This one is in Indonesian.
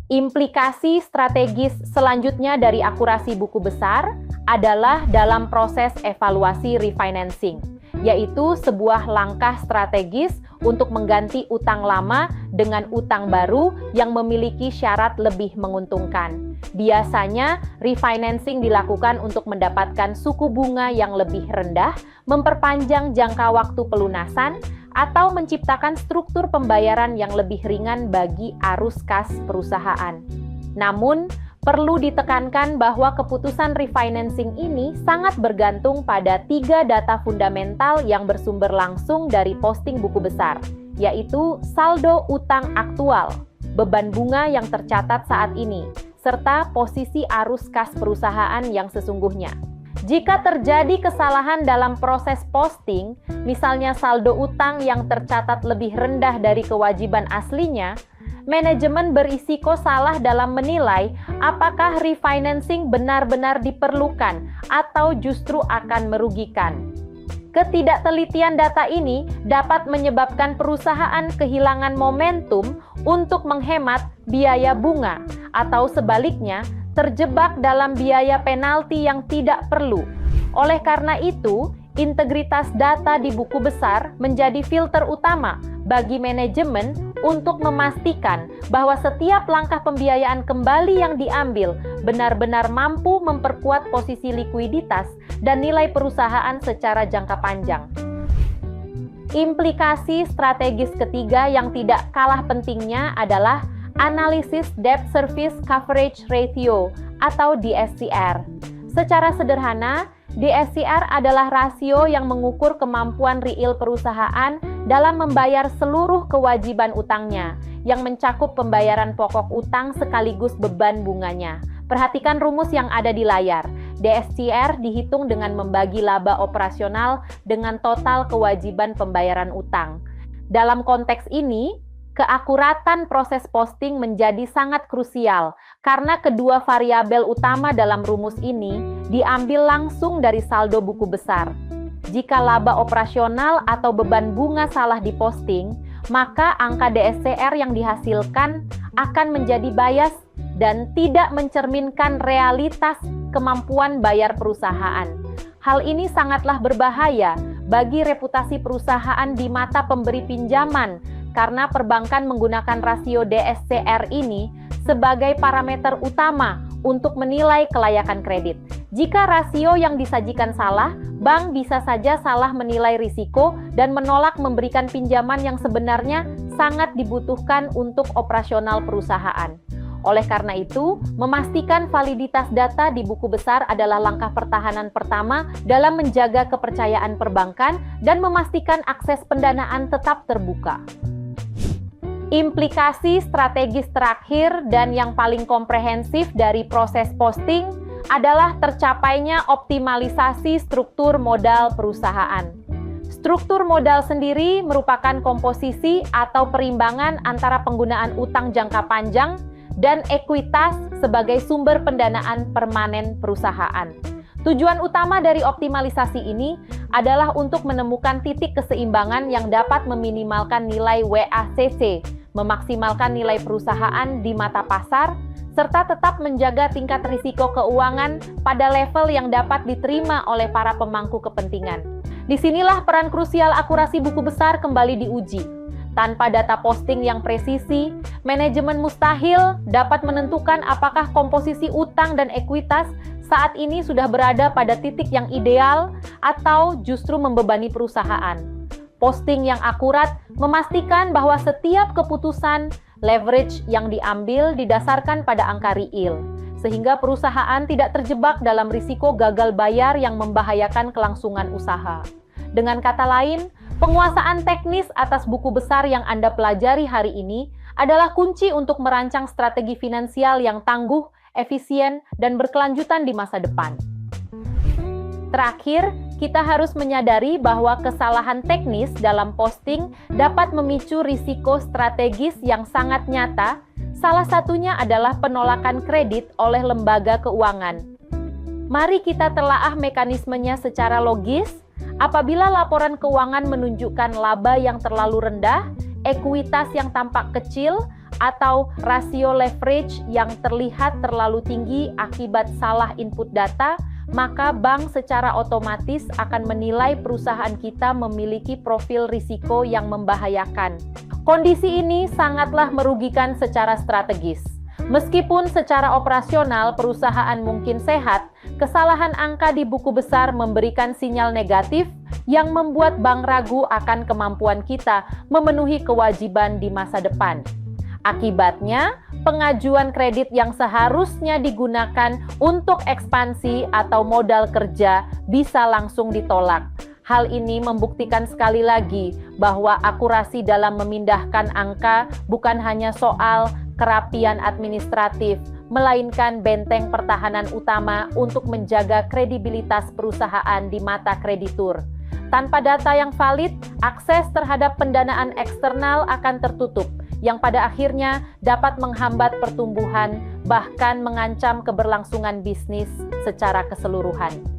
Implikasi strategis selanjutnya dari akurasi buku besar adalah dalam proses evaluasi refinancing, yaitu sebuah langkah strategis untuk mengganti utang lama dengan utang baru yang memiliki syarat lebih menguntungkan. Biasanya, refinancing dilakukan untuk mendapatkan suku bunga yang lebih rendah, memperpanjang jangka waktu pelunasan, atau menciptakan struktur pembayaran yang lebih ringan bagi arus kas perusahaan. Namun, perlu ditekankan bahwa keputusan refinancing ini sangat bergantung pada 3 data fundamental yang bersumber langsung dari posting buku besar, yaitu saldo utang aktual, beban bunga yang tercatat saat ini, serta posisi arus kas perusahaan yang sesungguhnya. Jika terjadi kesalahan dalam proses posting, misalnya saldo utang yang tercatat lebih rendah dari kewajiban aslinya, manajemen berisiko salah dalam menilai apakah refinancing benar-benar diperlukan atau justru akan merugikan. Ketidaktelitian data ini dapat menyebabkan perusahaan kehilangan momentum untuk menghemat biaya bunga, atau sebaliknya, terjebak dalam biaya penalti yang tidak perlu. Oleh karena itu, integritas data di buku besar menjadi filter utama bagi manajemen untuk memastikan bahwa setiap langkah pembiayaan kembali yang diambil benar-benar mampu memperkuat posisi likuiditas dan nilai perusahaan secara jangka panjang. Implikasi strategis ketiga yang tidak kalah pentingnya adalah analisis Debt Service Coverage Ratio atau DSCR. Secara sederhana, DSCR adalah rasio yang mengukur kemampuan real perusahaan dalam membayar seluruh kewajiban utangnya, yang mencakup pembayaran pokok utang sekaligus beban bunganya. Perhatikan rumus yang ada di layar. DSCR dihitung dengan membagi laba operasional dengan total kewajiban pembayaran utang. Dalam konteks ini, keakuratan proses posting menjadi sangat krusial karena kedua variabel utama dalam rumus ini diambil langsung dari saldo buku besar. Jika laba operasional atau beban bunga salah diposting, maka angka DSCR yang dihasilkan akan menjadi bias dan tidak mencerminkan realitas kemampuan bayar perusahaan. Hal ini sangatlah berbahaya bagi reputasi perusahaan di mata pemberi pinjaman, karena perbankan menggunakan rasio DSCR ini sebagai parameter utama untuk menilai kelayakan kredit. Jika rasio yang disajikan salah, bank bisa saja salah menilai risiko dan menolak memberikan pinjaman yang sebenarnya sangat dibutuhkan untuk operasional perusahaan. Oleh karena itu, memastikan validitas data di buku besar adalah langkah pertahanan pertama dalam menjaga kepercayaan perbankan dan memastikan akses pendanaan tetap terbuka. Implikasi strategis terakhir dan yang paling komprehensif dari proses posting adalah tercapainya optimalisasi struktur modal perusahaan. Struktur modal sendiri merupakan komposisi atau perimbangan antara penggunaan utang jangka panjang dan ekuitas sebagai sumber pendanaan permanen perusahaan. Tujuan utama dari optimalisasi ini adalah untuk menemukan titik keseimbangan yang dapat meminimalkan nilai WACC, memaksimalkan nilai perusahaan di mata pasar, serta tetap menjaga tingkat risiko keuangan pada level yang dapat diterima oleh para pemangku kepentingan. Disinilah peran krusial akurasi buku besar kembali diuji. Tanpa data posting yang presisi, manajemen mustahil dapat menentukan apakah komposisi utang dan ekuitas saat ini sudah berada pada titik yang ideal atau justru membebani perusahaan. Posting yang akurat memastikan bahwa setiap keputusan leverage yang diambil didasarkan pada angka real, sehingga perusahaan tidak terjebak dalam risiko gagal bayar yang membahayakan kelangsungan usaha. Dengan kata lain, penguasaan teknis atas buku besar yang Anda pelajari hari ini adalah kunci untuk merancang strategi finansial yang tangguh, efisien, dan berkelanjutan di masa depan. Terakhir, kita harus menyadari bahwa kesalahan teknis dalam posting dapat memicu risiko strategis yang sangat nyata. Salah satunya adalah penolakan kredit oleh lembaga keuangan. Mari kita telaah mekanismenya secara logis. Apabila laporan keuangan menunjukkan laba yang terlalu rendah, ekuitas yang tampak kecil, atau rasio leverage yang terlihat terlalu tinggi akibat salah input data, maka bank secara otomatis akan menilai perusahaan kita memiliki profil risiko yang membahayakan. Kondisi ini sangatlah merugikan secara strategis. Meskipun secara operasional perusahaan mungkin sehat, kesalahan angka di buku besar memberikan sinyal negatif yang membuat bank ragu akan kemampuan kita memenuhi kewajiban di masa depan. Akibatnya, pengajuan kredit yang seharusnya digunakan untuk ekspansi atau modal kerja bisa langsung ditolak. Hal ini membuktikan sekali lagi bahwa akurasi dalam memindahkan angka bukan hanya soal kerapian administratif, melainkan benteng pertahanan utama untuk menjaga kredibilitas perusahaan di mata kreditur. Tanpa data yang valid, akses terhadap pendanaan eksternal akan tertutup, yang pada akhirnya dapat menghambat pertumbuhan, bahkan mengancam keberlangsungan bisnis secara keseluruhan.